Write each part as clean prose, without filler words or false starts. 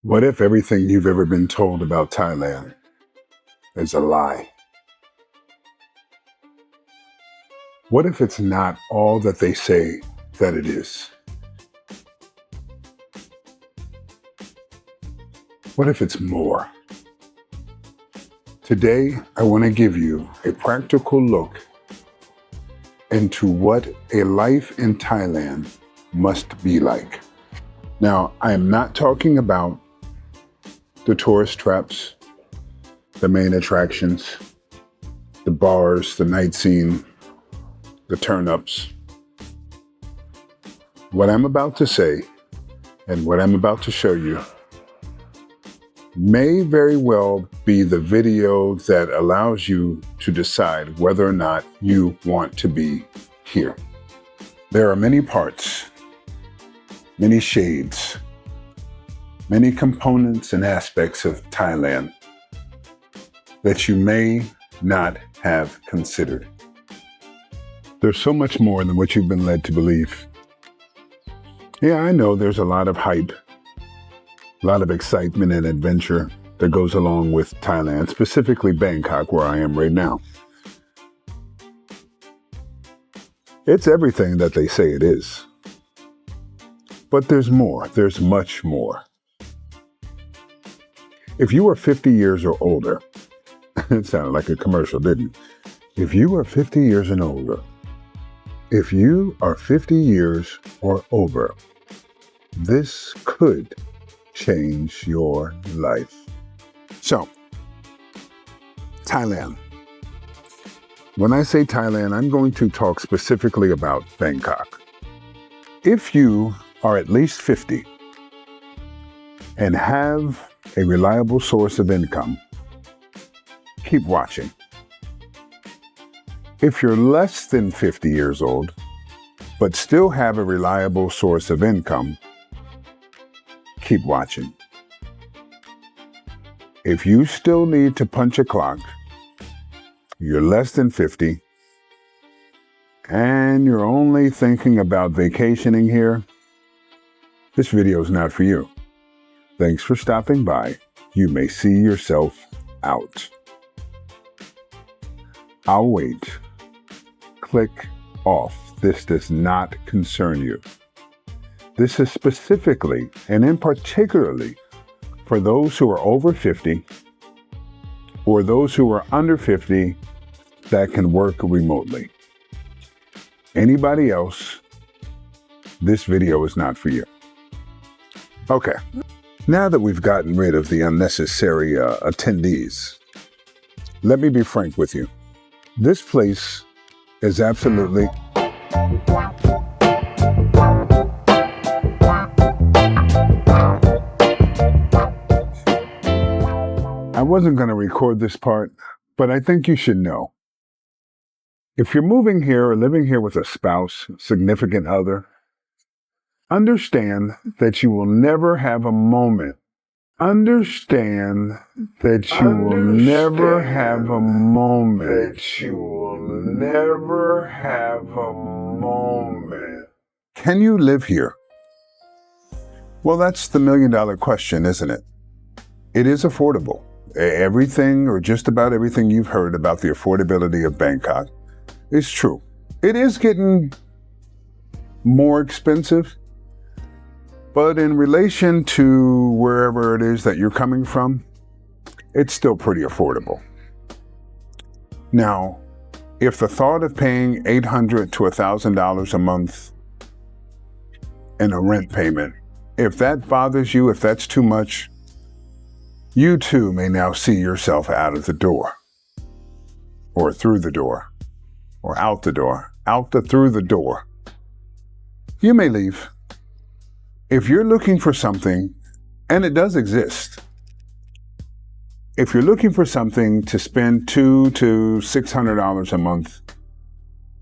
What if everything you've ever been told about Thailand is a lie? What if it's not all that they say that it is? What if it's more? Today, I want to give you a practical look into what a life in Thailand must be like. Now, I am not talking about the tourist traps, the main attractions, the bars, the night scene, the turn-ups. What I'm about to say and what I'm about to show you may very well be the video that allows you to decide whether or not you want to be here. There are many parts, many shades, many components and aspects of Thailand that you may not have considered. There's so much more than what you've been led to believe. Yeah, I know there's a lot of hype, a lot of excitement and adventure that goes along with Thailand, specifically Bangkok, where I am right now. It's everything that they say it is. But there's more, there's much more. If you are 50 years or older, it sounded like a commercial, didn't it? If you are 50 years and older, if you are 50 years or over, this could change your life. So, Thailand. When I say Thailand, I'm going to talk specifically about Bangkok. If you are at least 50 and have a reliable source of income, keep watching. If you're less than 50 years old, but still have a reliable source of income, keep watching. If you still need to punch a clock, you're less than 50, and you're only thinking about vacationing here, this video is not for you. Thanks for stopping by. You may see yourself out. I'll wait. Click off. This does not concern you. This is specifically and in particularly for those who are over 50 or those who are under 50 that can work remotely. Anybody else, this video is not for you. Okay. Now that we've gotten rid of the unnecessary attendees, let me be frank with you. This place is absolutely... I wasn't going to record this part, but I think you should know. If you're moving here or living here with a spouse, significant other, understand that you will never have a moment. Understand that you will never have a moment. That you will never have a moment. Can you live here? Well, that's the million-dollar question, isn't it? It is affordable. Everything or just about everything you've heard about the affordability of Bangkok is true. It is getting more expensive. But in relation to wherever it is that you're coming from, it's still pretty affordable. Now, if the thought of paying $800 to $1,000 a month in a rent payment, if that bothers you, if that's too much, you too may now see yourself out of the door, or through the door, or out the door, through the door. You may leave. If you're looking for something, and it does exist, if you're looking for something to spend $200 to $600 a month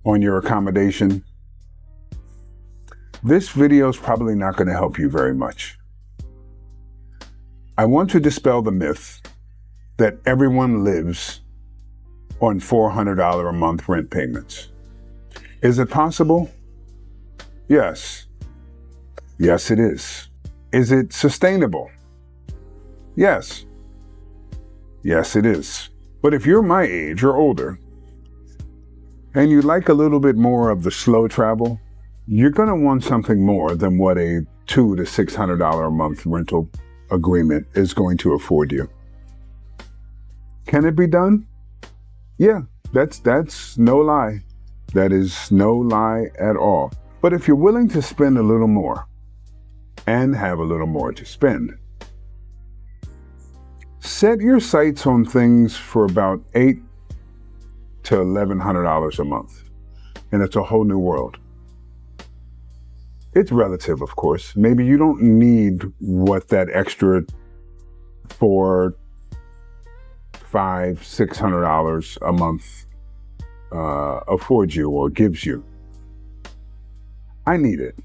on your accommodation, this video is probably not going to help you very much. I want to dispel the myth that everyone lives on $400 a month rent payments. Is it possible? Yes. Yes, it is. Is it sustainable? Yes. Yes, it is. But if you're my age or older, and you like a little bit more of the slow travel, you're going to want something more than what a $200 to $600 a month rental agreement is going to afford you. Can it be done? Yeah, that's no lie. That is no lie at all. But if you're willing to spend a little more and have a little more to spend, set your sights on things for about $800 to $1,100 a month, and it's a whole new world. It's relative, of course. Maybe you don't need what that extra $400, $500, $600 a month affords you or gives you. I need it.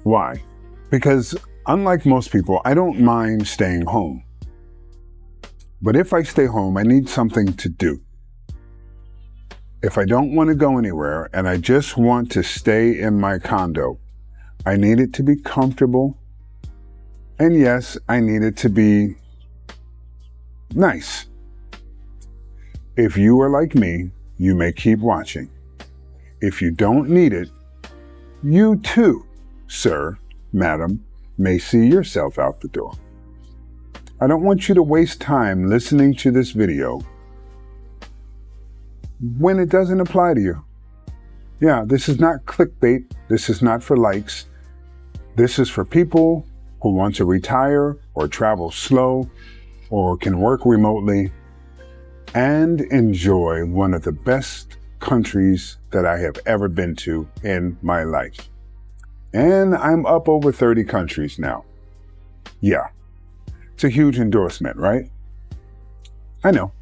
Why? Because unlike most people, I don't mind staying home. But if I stay home, I need something to do. If I don't want to go anywhere and I just want to stay in my condo, I need it to be comfortable. And yes, I need it to be nice. If you are like me, you may keep watching. If you don't need it, you too, sir, madam, may see yourself out the door. I don't want you to waste time listening to this video when it doesn't apply to you. Yeah, this is not clickbait. This is not for likes. This is for people who want to retire or travel slow or can work remotely and enjoy one of the best countries that I have ever been to in my life. And I'm up over 30 countries now. Yeah, it's a huge endorsement, right? I know.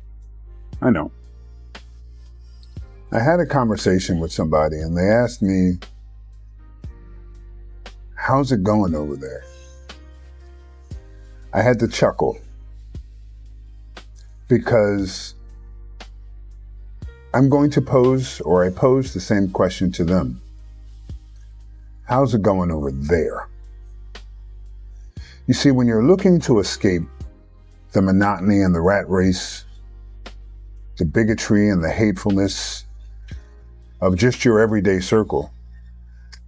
I had a conversation with somebody and they asked me, how's it going over there? I had to chuckle because I'm going to pose, or I posed the same question to them. How's it going over there? You see, when you're looking to escape the monotony and the rat race, the bigotry and the hatefulness of just your everyday circle,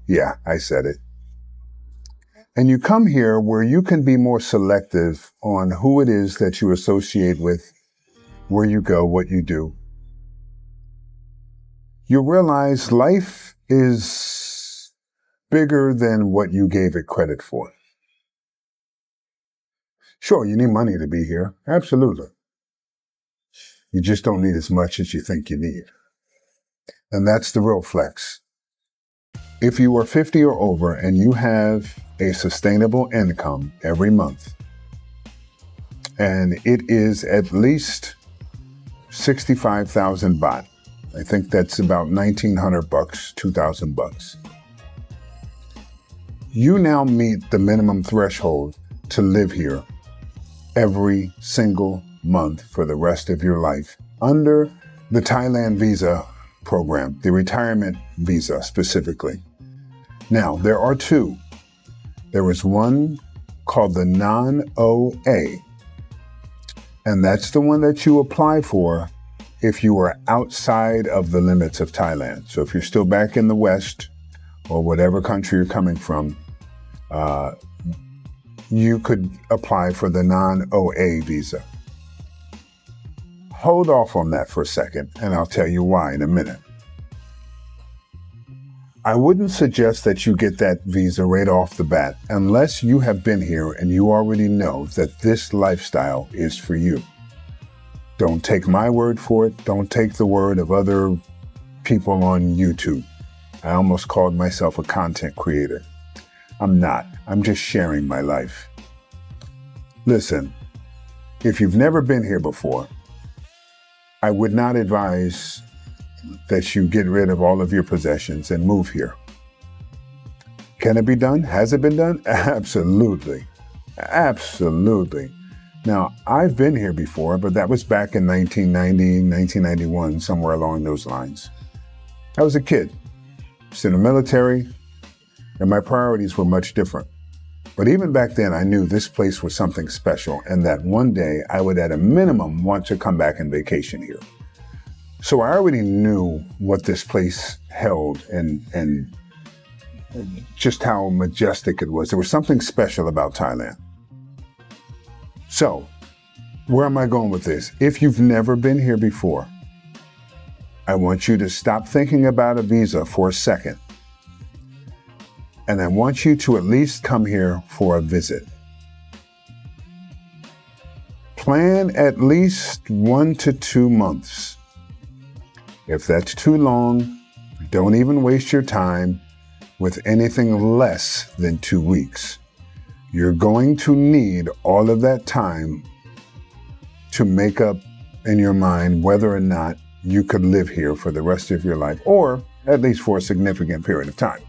yeah, I said it. And you come here where you can be more selective on who it is that you associate with, where you go, what you do. You realize life is bigger than what you gave it credit for. Sure, you need money to be here. Absolutely. You just don't need as much as you think you need. And that's the real flex. If you are 50 or over and you have a sustainable income every month, and it is at least 65,000 baht, I think that's about $1,900, 2,000 bucks. You now meet the minimum threshold to live here every single month for the rest of your life under the Thailand visa program, the retirement visa specifically. Now, there are two. There is one called the non-OA, and that's the one that you apply for if you are outside of the limits of Thailand. So if you're still back in the West or whatever country you're coming from, you could apply for the non-OA visa. Hold off on that for a second, and I'll tell you why in a minute. I wouldn't suggest that you get that visa right off the bat unless you have been here and you already know that this lifestyle is for you. Don't take my word for it. Don't take the word of other people on YouTube. I almost called myself a content creator. I'm not. I'm just sharing my life. Listen, if you've never been here before, I would not advise that you get rid of all of your possessions and move here. Can it be done? Has it been done? Absolutely. Absolutely. Now, I've been here before, but that was back in 1990, 1991, somewhere along those lines. I was a kid, was in the military, and my priorities were much different. But even back then, I knew this place was something special and that one day I would at a minimum want to come back and vacation here. So I already knew what this place held and just how majestic it was. There was something special about Thailand. So, where am I going with this? If you've never been here before, I want you to stop thinking about a visa for a second. And I want you to at least come here for a visit. Plan at least 1 to 2 months. If that's too long, don't even waste your time with anything less than 2 weeks. You're going to need all of that time to make up in your mind whether or not you could live here for the rest of your life, or at least for a significant period of time.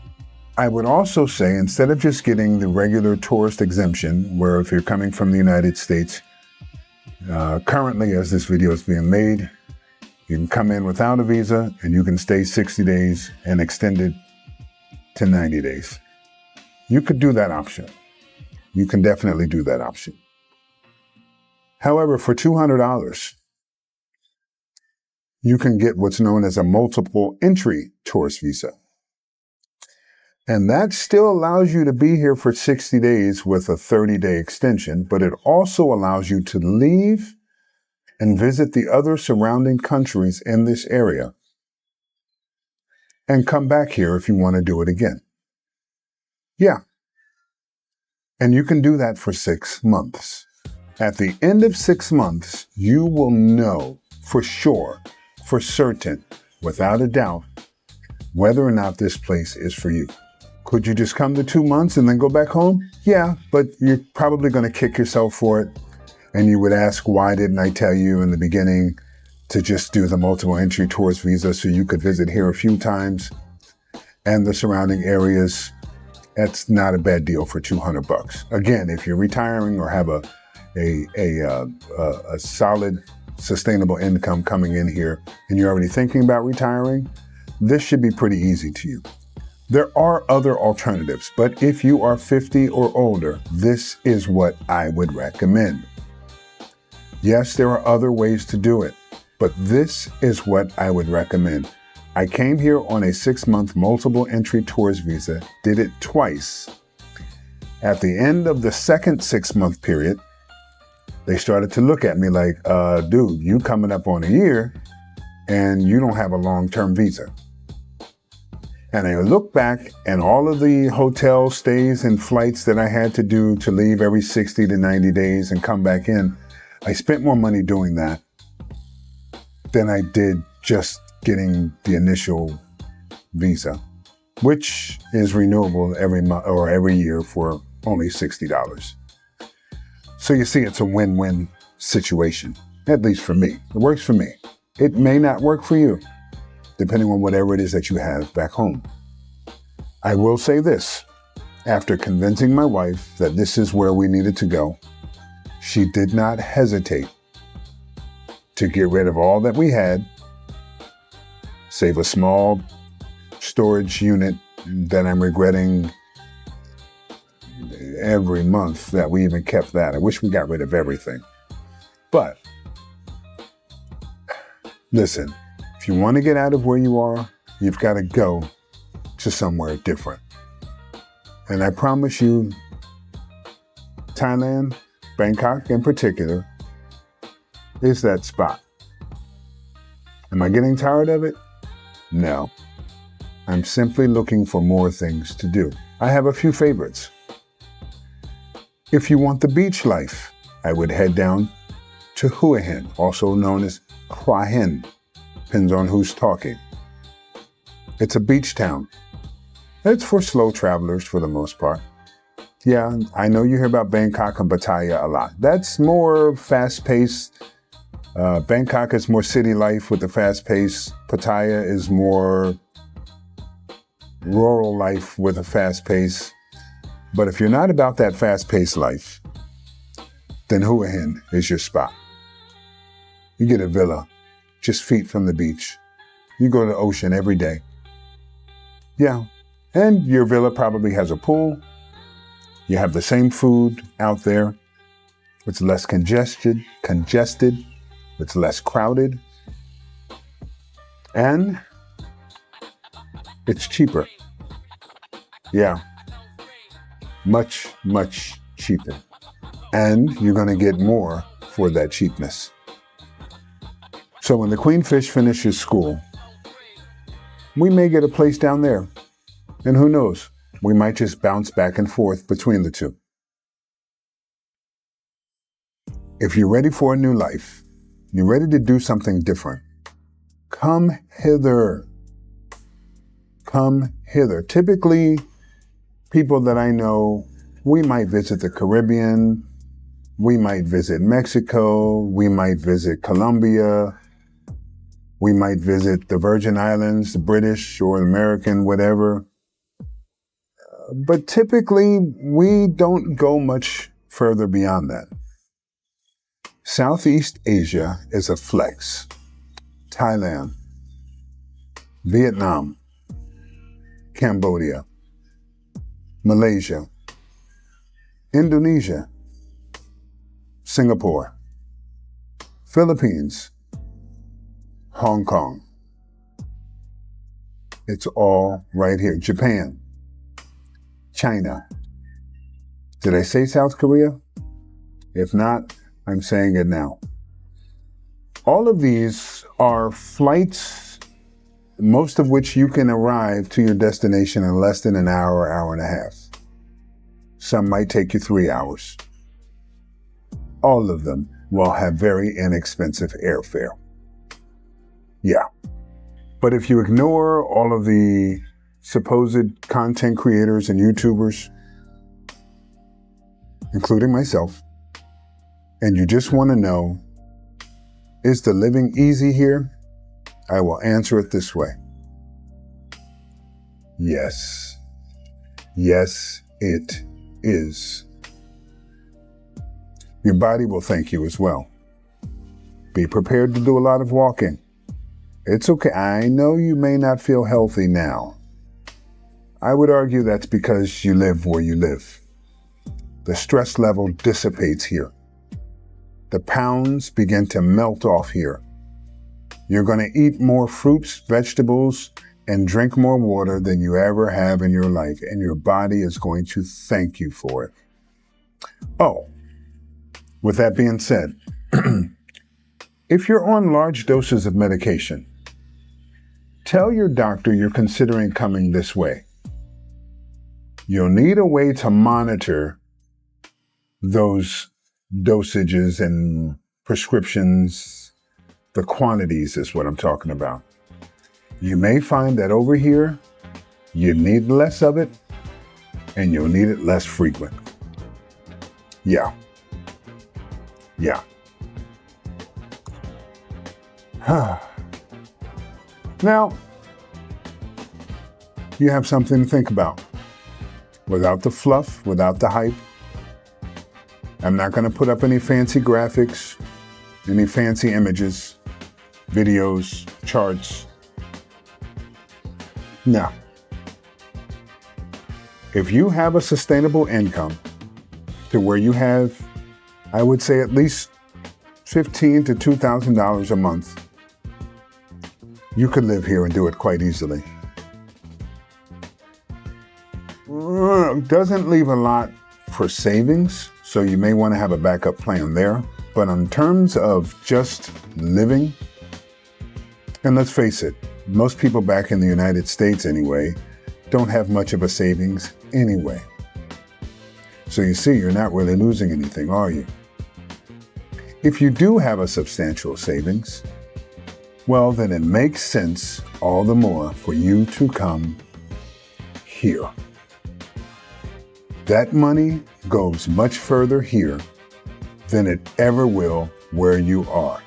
I would also say, instead of just getting the regular tourist exemption, where if you're coming from the United States, currently as this video is being made, you can come in without a visa and you can stay 60 days and extend it to 90 days. You could do that option. You can definitely do that option. However, for $200, you can get what's known as a multiple entry tourist visa. And that still allows you to be here for 60 days with a 30-day extension, but it also allows you to leave and visit the other surrounding countries in this area and come back here if you want to do it again. Yeah. And you can do that for 6 months. At the end of 6 months, you will know for sure, for certain, without a doubt, whether or not this place is for you. Could you just come to 2 months and then go back home? Yeah, but you're probably going to kick yourself for it. And you would ask, why didn't I tell you in the beginning to just do the multiple entry tourist visa so you could visit here a few times and the surrounding areas? That's not a bad deal for $200. Again, if you're retiring or have a solid, sustainable income coming in here and you're already thinking about retiring, this should be pretty easy to you. There are other alternatives, but if you are 50 or older, this is what I would recommend. Yes, there are other ways to do it, but this is what I would recommend. I came here on a 6-month multiple entry tourist visa, did it twice. At the end of the second 6-month period, they started to look at me like, dude, you coming up on a year and you don't have a long-term visa. And I look back and all of the hotel stays and flights that I had to do to leave every 60 to 90 days and come back in, I spent more money doing that than I did just getting the initial visa, which is renewable every month or every year for only $60. So you see, it's a win-win situation, at least for me. It works for me. It may not work for you, depending on whatever it is that you have back home. I will say this, after convincing my wife that this is where we needed to go, she did not hesitate to get rid of all that we had, save a small storage unit that I'm regretting every month that we even kept that. I wish we got rid of everything. But listen, if you want to get out of where you are, you've got to go to somewhere different. And I promise you, Thailand, Bangkok in particular, is that spot. Am I getting tired of it? No. I'm simply looking for more things to do. I have a few favorites. If you want the beach life, I would head down to Hua Hin, also known as Hua Hin. Depends on who's talking. It's a beach town. It's for slow travelers for the most part. Yeah, I know you hear about Bangkok and Pattaya a lot. That's more fast-paced. Bangkok is more city life with the fast pace. Pattaya is more rural life with a fast pace. But if you're not about that fast-paced life, then Hua Hin is your spot. You get a villa just feet from the beach. You go to the ocean every day. Yeah, and your villa probably has a pool. You have the same food out there. It's less congested, it's less crowded, and it's cheaper. Yeah, much, much cheaper. And you're going to get more for that cheapness. So when the QueenFish finishes school, we may get a place down there. And who knows, we might just bounce back and forth between the two. If you're ready for a new life, you're ready to do something different, come hither. Come hither. Typically, people that I know, we might visit the Caribbean, we might visit Mexico, we might visit Colombia, we might visit the Virgin Islands, the British or American, whatever. But typically, we don't go much further beyond that. Southeast Asia is a flex. Thailand, Vietnam, Cambodia, Malaysia, Indonesia, Singapore, Philippines, Hong Kong. It's all right here. Japan, China. Did I say South Korea? If not, I'm saying it now. All of these are flights, most of which you can arrive to your destination in less than an hour, hour and a half. Some might take you 3 hours. All of them will have very inexpensive airfare. Yeah. But if you ignore all of the supposed content creators and YouTubers, including myself, and you just want to know, is the living easy here? I will answer it this way. Yes. Yes, it is. Your body will thank you as well. Be prepared to do a lot of walking. It's okay. I know you may not feel healthy now. I would argue that's because you live where you live. The stress level dissipates here. The pounds begin to melt off here. You're going to eat more fruits, vegetables, and drink more water than you ever have in your life, and your body is going to thank you for it. Oh, with that being said, if you're on large doses of medication, tell your doctor you're considering coming this way. You'll need a way to monitor those dosages and prescriptions. The quantities is what I'm talking about. You may find that over here, you need less of it, and you'll need it less frequent. Yeah. Now, you have something to think about. Without the fluff, without the hype, I'm not going to put up any fancy graphics, any fancy images, videos, charts. No. If you have a sustainable income to where you have, I would say at least $1,500 to $2,000 a month, you could live here and do it quite easily. Doesn't leave a lot for savings, so you may want to have a backup plan there. But in terms of just living, and let's face it, most people back in the United States anyway, don't have much of a savings anyway. So you see, you're not really losing anything, are you? If you do have a substantial savings, well, then it makes sense all the more for you to come here. That money goes much further here than it ever will where you are.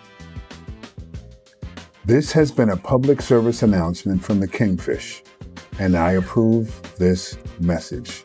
This has been a public service announcement from the KingFish, and I approve this message.